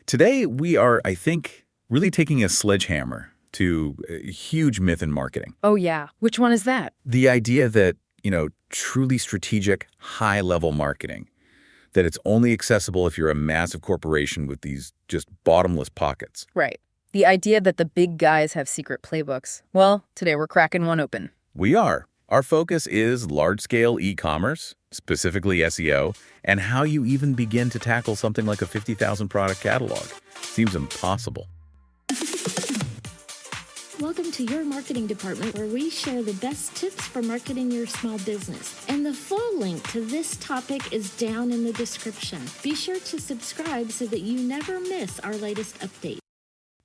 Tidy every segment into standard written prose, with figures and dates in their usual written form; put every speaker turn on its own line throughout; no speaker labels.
Today, we are, I think, really taking a sledgehammer to a huge myth in marketing.
Oh, yeah. Which one is that?
The idea that, truly strategic, high-level marketing, that it's only accessible if you're a massive corporation with these just bottomless pockets.
Right. The idea that the big guys have secret playbooks. Well, today we're cracking one open.
We are. Our focus is large-scale e-commerce, specifically SEO, and how you even begin to tackle something like a 50,000 product catalog. Seems impossible.
Welcome to your marketing department, where we share the best tips for marketing your small business. And the full link to this topic is down in the description. Be sure to subscribe so that you never miss our latest update.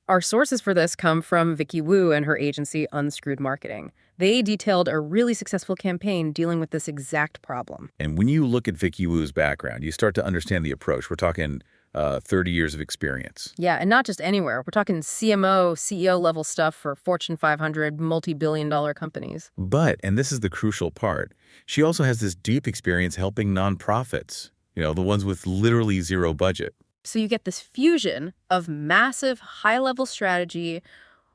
Our sources for this come from Vicky Wu and her agency Unscrewed Marketing. They detailed a really successful campaign dealing with this exact problem.
And when you look at Vicky Wu's background, you start to understand the approach. We're talking 30 years of experience.
Yeah, and not just anywhere. We're talking CMO, CEO level stuff for Fortune 500 multi-billion-dollar companies.
But, and this is the crucial part, she also has this deep experience helping nonprofits, the ones with literally zero budget.
So you get this fusion of massive high-level strategy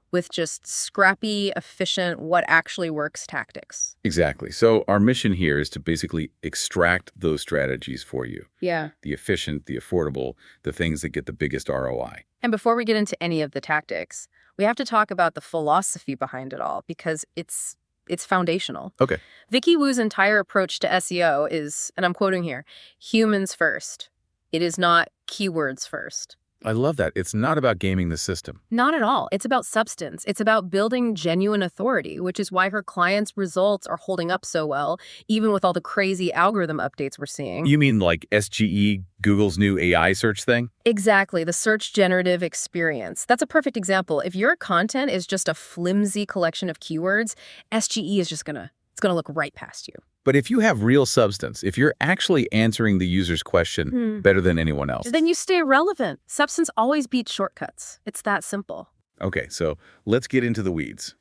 with just scrappy, efficient, what actually works tactics.
Exactly. So our mission here is to basically extract those strategies for you.
Yeah.
The efficient, the affordable, the things that get the biggest ROI.
And before we get into any of the tactics, we have to talk about the philosophy behind it all, because it's foundational.
Okay.
Vicky Wu's entire approach to SEO is, and I'm quoting here, humans first. It is not keywords first.
I love that. It's not about gaming the system.
Not at all. It's about substance. It's about building genuine authority, which is why her clients' results are holding up so well, even with all the crazy algorithm updates we're seeing.
You mean like SGE, Google's new AI search thing?
Exactly, the search generative experience. That's a perfect example. If your content is just a flimsy collection of keywords, SGE is just gonna look right past you.
But if you have real substance, if you're actually answering the user's question better than anyone else,
then you stay relevant. Substance always beats shortcuts. It's that simple.
Okay, so let's get into the weeds.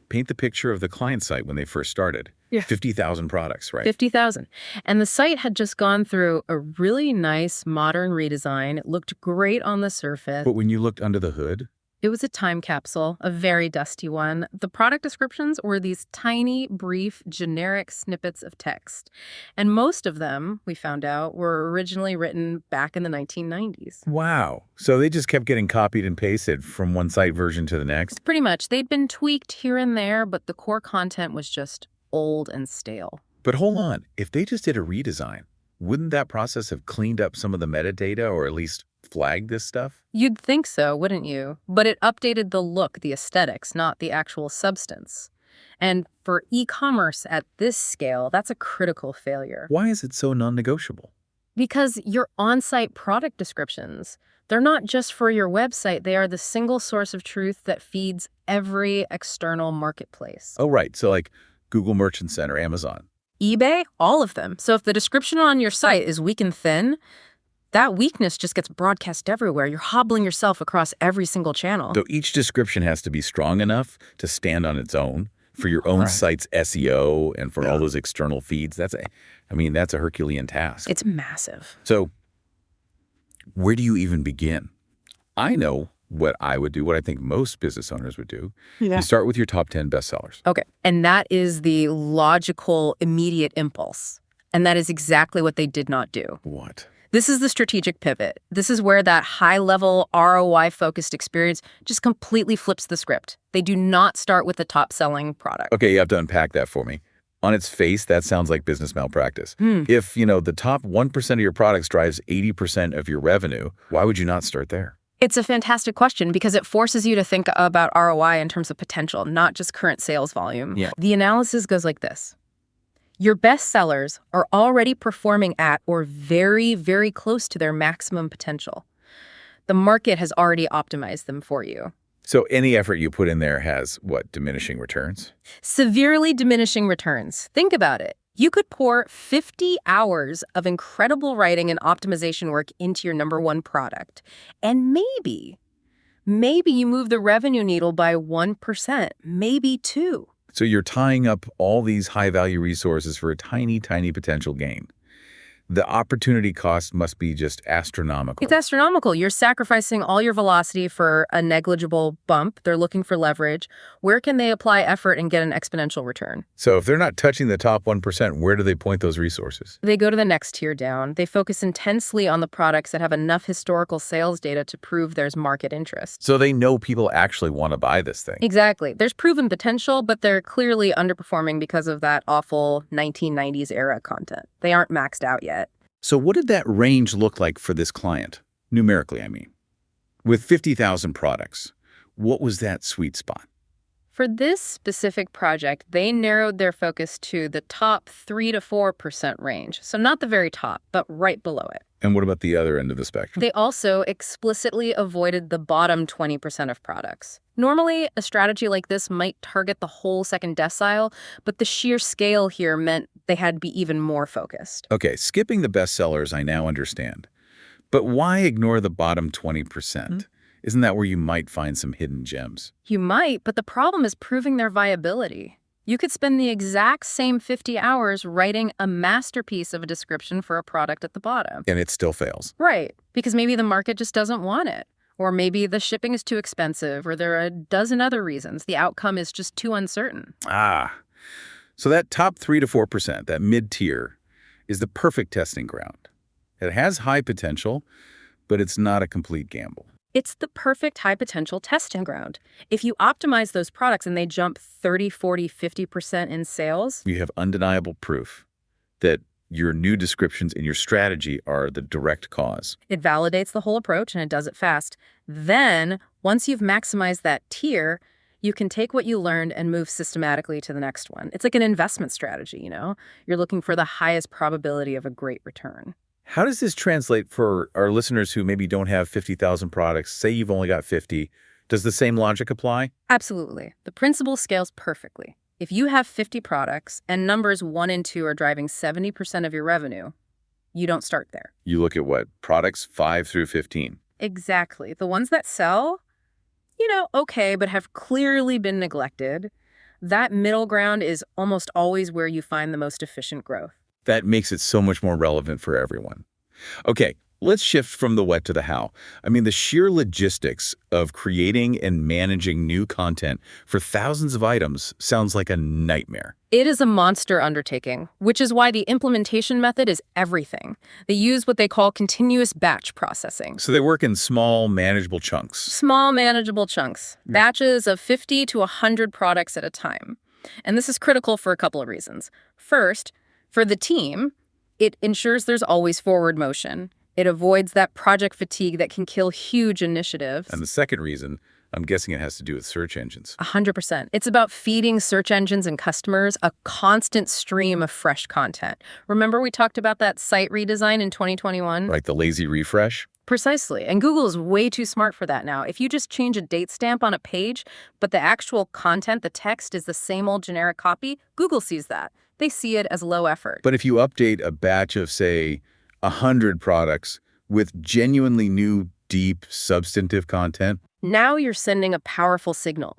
Paint the picture of the client site when they first started.
Yeah.
50,000 products, right?
50,000. And the site had just gone through a really nice modern redesign. It looked great on the surface.
But when you looked under the hood,
it was a time capsule, a very dusty one. The product descriptions were these tiny, brief, generic snippets of text. And most of them, we found out, were originally written back in the 1990s.
Wow. So they just kept getting copied and pasted from one site version to the next?
Pretty much. They'd been tweaked here and there, but the core content was just old and stale.
But hold on. If they just did a redesign, wouldn't that process have cleaned up some of the metadata, or at least flagged this stuff?
You'd think so, wouldn't you? But it updated the look, the aesthetics, not the actual substance. And for e-commerce at this scale, that's a critical failure.
Why is it so non-negotiable?
Because your on-site product descriptions, they're not just for your website. They are the single source of truth that feeds every external marketplace.
Oh, right. So like Google Merchant Center, Amazon,
eBay, all of them. So if the description on your site is weak and thin, that weakness just gets broadcast everywhere. You're hobbling yourself across every single channel.
So each description has to be strong enough to stand on its own for your own site's SEO and for all those external feeds. That's a Herculean task.
It's massive.
So where do you even begin? I know what I would do, what I think most business owners would do. Yeah. You start with your top 10 bestsellers.
Okay. And that is the logical, immediate impulse. And that is exactly what they did not do.
What?
This is the strategic pivot. This is where that high-level ROI-focused experience just completely flips the script. They do not start with the top-selling product.
Okay, you have to unpack that for me. On its face, that sounds like business malpractice. If, the top 1% of your products drives 80% of your revenue, why would you not start there?
It's a fantastic question, because it forces you to think about ROI in terms of potential, not just current sales volume.
Yeah.
The analysis goes like this. Your best sellers are already performing at or very, very close to their maximum potential. The market has already optimized them for you.
So any effort you put in there has, diminishing returns?
Severely diminishing returns. Think about it. You could pour 50 hours of incredible writing and optimization work into your number one product. And maybe you move the revenue needle by 1%, maybe 2%.
So you're tying up all these high-value resources for a tiny, tiny potential gain. The opportunity cost must be just astronomical.
It's astronomical. You're sacrificing all your velocity for a negligible bump. They're looking for leverage. Where can they apply effort and get an exponential return?
So if they're not touching the top 1%, where do they point those resources?
They go to the next tier down. They focus intensely on the products that have enough historical sales data to prove there's market interest.
So they know people actually want to buy this thing.
Exactly. There's proven potential, but they're clearly underperforming because of that awful 1990s era content. They aren't maxed out yet.
So what did that range look like for this client? Numerically, I mean. With 50,000 products, what was that sweet spot?
For this specific project, they narrowed their focus to the top 3 to 4% range. So not the very top, but right below it.
And what about the other end of the spectrum?
They also explicitly avoided the bottom 20% of products. Normally, a strategy like this might target the whole second decile, but the sheer scale here meant they had to be even more focused.
Okay, skipping the bestsellers, I now understand. But why ignore the bottom 20%? Isn't that where you might find some hidden gems?
You might, but the problem is proving their viability. You could spend the exact same 50 hours writing a masterpiece of a description for a product at the bottom.
And it still fails.
Right, because maybe the market just doesn't want it. Or maybe the shipping is too expensive, or there are a dozen other reasons. The outcome is just too uncertain.
So that top 3 to 4%, that mid-tier, is the perfect testing ground. It has high potential, but it's not a complete gamble.
It's the perfect high-potential testing ground. If you optimize those products and they jump 30, 40, 50% in sales,
You have undeniable proof that your new descriptions in your strategy are the direct cause.
it validates the whole approach and it does it fast. Then, once you've maximized that tier, you can take what you learned and move systematically to the next one. It's like an investment strategy, you know? You're looking for the highest probability of a great return.
How does this translate for our listeners who maybe don't have 50,000 products? Say you've only got 50. Does the same logic apply?
Absolutely. The principle scales perfectly. If you have 50 products and numbers 1 and 2 are driving 70% of your revenue, you don't start there.
You look at what? Products 5 through 15.
Exactly. The ones that sell, okay, but have clearly been neglected, that middle ground is almost always where you find the most efficient growth.
That makes it so much more relevant for everyone. Okay, let's shift from the what to the how. I mean, the sheer logistics of creating and managing new content for thousands of items sounds like a nightmare.
It is a monster undertaking, which is why the implementation method is everything. They use what they call continuous batch processing.
So they work in small, manageable chunks.
Small, manageable chunks, batches of 50 to 100 products at a time. And this is critical for a couple of reasons. First, for the team, it ensures there's always forward motion. It avoids that project fatigue that can kill huge initiatives.
And the second reason, I'm guessing it has to do with search engines.
100%. It's about feeding search engines and customers a constant stream of fresh content. Remember we talked about that site redesign in 2021?
Like the lazy refresh?
Precisely. And Google is way too smart for that now. If you just change a date stamp on a page, but the actual content, the text, is the same old generic copy, Google sees that. They see it as low effort.
But if you update a batch of, say, 100 products with genuinely new, deep, substantive content,
Now you're sending a powerful signal.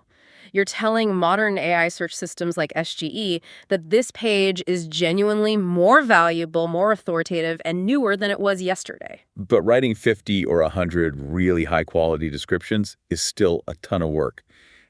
You're telling modern AI search systems like SGE that this page is genuinely more valuable, more authoritative, and newer than it was yesterday.
but writing 50 or 100 really high-quality descriptions is still a ton of work.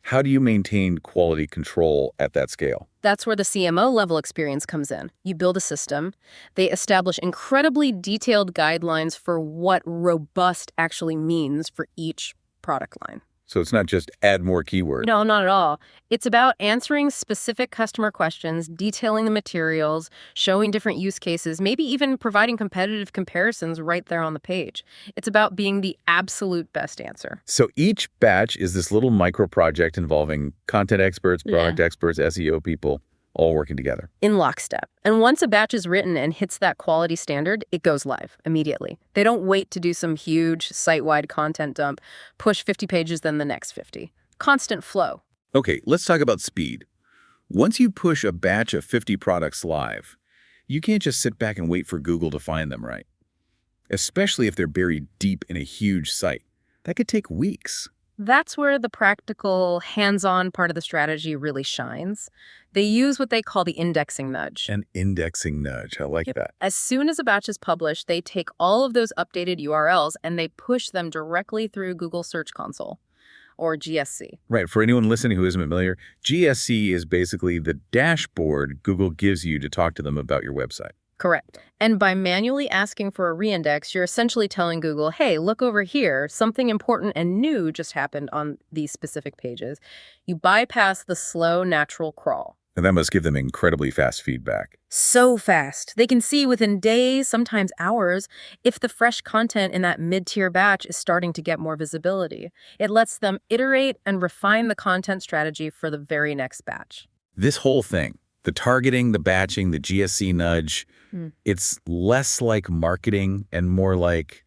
How do you maintain quality control at that scale?
That's where the CMO level experience comes in. You build a system. They establish incredibly detailed guidelines for what robust actually means for each product line.
So it's not just add more keywords.
No, not at all. It's about answering specific customer questions, detailing the materials, showing different use cases, maybe even providing competitive comparisons right there on the page. It's about being the absolute best answer.
So each batch is this little micro project involving content experts, product experts, SEO people, all working together.
In lockstep. And once a batch is written and hits that quality standard, it goes live immediately. They don't wait to do some huge site-wide content dump, push 50 pages, then the next 50. Constant flow.
Okay, let's talk about speed. Once you push a batch of 50 products live, you can't just sit back and wait for Google to find them, right? Especially if they're buried deep in a huge site. That could take weeks.
That's where the practical, hands-on part of the strategy really shines. They use what they call the indexing nudge.
An indexing nudge. I like
Yep.
that.
As soon as a batch is published, they take all of those updated URLs and they push them directly through Google Search Console, or GSC.
Right. For anyone listening who isn't familiar, GSC is basically the dashboard Google gives you to talk to them about your website.
Correct. And by manually asking for a reindex, you're essentially telling Google, hey, look over here, something important and new just happened on these specific pages. You bypass the slow, natural crawl.
And that must give them incredibly fast feedback.
So fast. They can see within days, sometimes hours, if the fresh content in that mid-tier batch is starting to get more visibility. It lets them iterate and refine the content strategy for the very next batch.
This whole thing, the targeting, the batching, the GSC nudge, it's less like marketing and more like,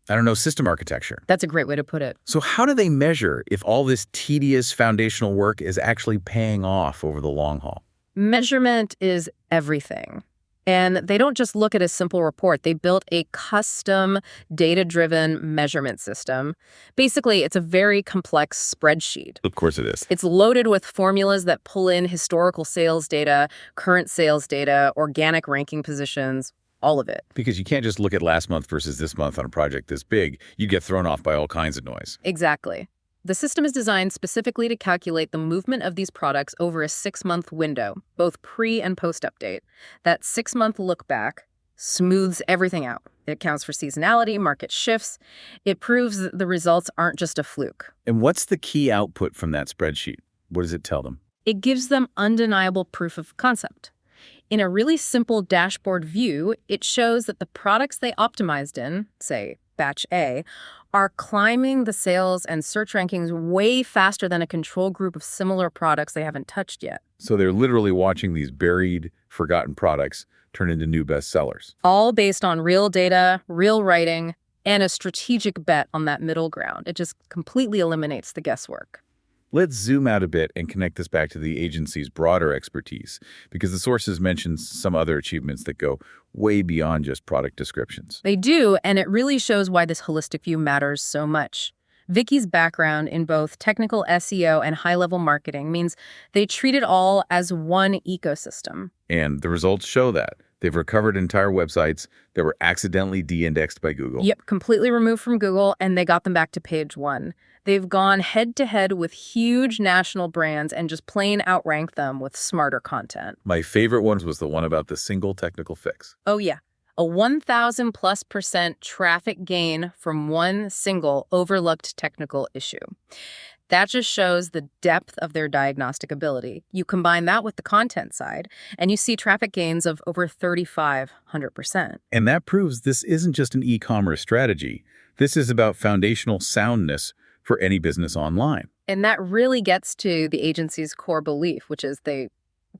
I don't know, system architecture.
That's a great way to put it.
So how do they measure if all this tedious foundational work is actually paying off over the long haul?
Measurement is everything. And they don't just look at a simple report. They built a custom data-driven measurement system. Basically, it's a very complex spreadsheet.
Of course it is.
It's loaded with formulas that pull in historical sales data, current sales data, organic ranking positions, all of it.
Because you can't just look at last month versus this month on a project this big. You'd get thrown off by all kinds of noise.
Exactly. The system is designed specifically to calculate the movement of these products over a 6-month window, both pre- and post-update. That 6-month look back smooths everything out. It accounts for seasonality, market shifts. It proves that the results aren't just a fluke.
And what's the key output from that spreadsheet? What does it tell them?
It gives them undeniable proof of concept. In a really simple dashboard view, it shows that the products they optimized in, say, batch A, are climbing the sales and search rankings way faster than a control group of similar products they haven't touched yet.
So they're literally watching these buried, forgotten products turn into new bestsellers.
All based on real data, real writing, and a strategic bet on that middle ground. It just completely eliminates the guesswork.
Let's zoom out a bit and connect this back to the agency's broader expertise, because the sources mention some other achievements that go way beyond just product descriptions.
They do, and it really shows why this holistic view matters so much. Vicky's background in both technical SEO and high-level marketing means they treat it all as one ecosystem.
And the results show that. They've recovered entire websites that were accidentally de-indexed by Google.
Yep, completely removed from Google, and they got them back to page 1. They've gone head-to-head with huge national brands and just plain outranked them with smarter content.
My favorite one was the one about the single technical fix.
Oh, yeah. A 1,000+% traffic gain from one single overlooked technical issue. That just shows the depth of their diagnostic ability. You combine that with the content side, and you see traffic gains of over 3,500%.
And that proves this isn't just an e-commerce strategy. This is about foundational soundness for any business online.
And that really gets to the agency's core belief, which is they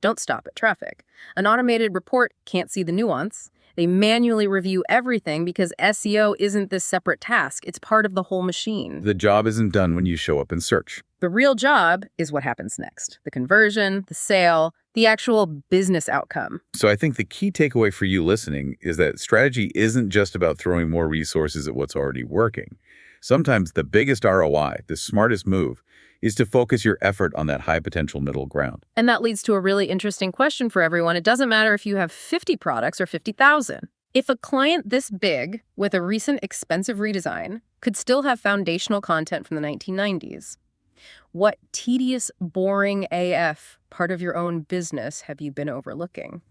don't stop at traffic. An automated report can't see the nuance. They manually review everything because SEO isn't this separate task. It's part of the whole machine.
The job isn't done when you show up in search.
The real job is what happens next. The conversion, the sale, the actual business outcome.
So I think the key takeaway for you listening is that strategy isn't just about throwing more resources at what's already working. Sometimes the biggest ROI, the smartest move, is to focus your effort on that high potential middle ground.
And that leads to a really interesting question for everyone. It doesn't matter if you have 50 products or 50,000. If a client this big with a recent expensive redesign could still have foundational content from the 1990s, what tedious, boring AF part of your own business have you been overlooking?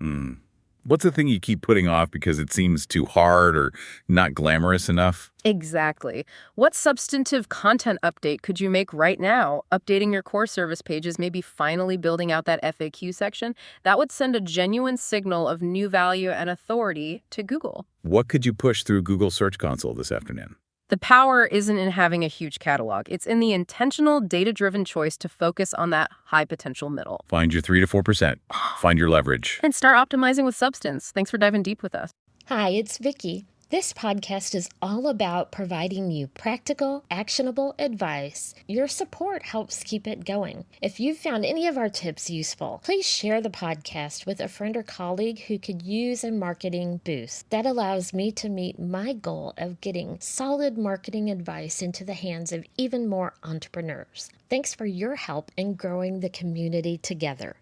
What's the thing you keep putting off because it seems too hard or not glamorous enough?
Exactly. What substantive content update could you make right now? Updating your core service pages, maybe finally building out that FAQ section? That would send a genuine signal of new value and authority to Google.
What could you push through Google Search Console this afternoon?
The power isn't in having a huge catalog. It's in the intentional, data-driven choice to focus on that high-potential middle.
Find your 3 to 4%. Find your leverage.
And start optimizing with substance. Thanks for diving deep with us.
Hi, it's Vicky.
This podcast is all about providing you practical, actionable advice. Your support helps keep it going. If you've found any of our tips useful, please share the podcast with a friend or colleague who could use a marketing boost. That allows me to meet my goal of getting solid marketing advice into the hands of even more entrepreneurs. Thanks for your help in growing the community together.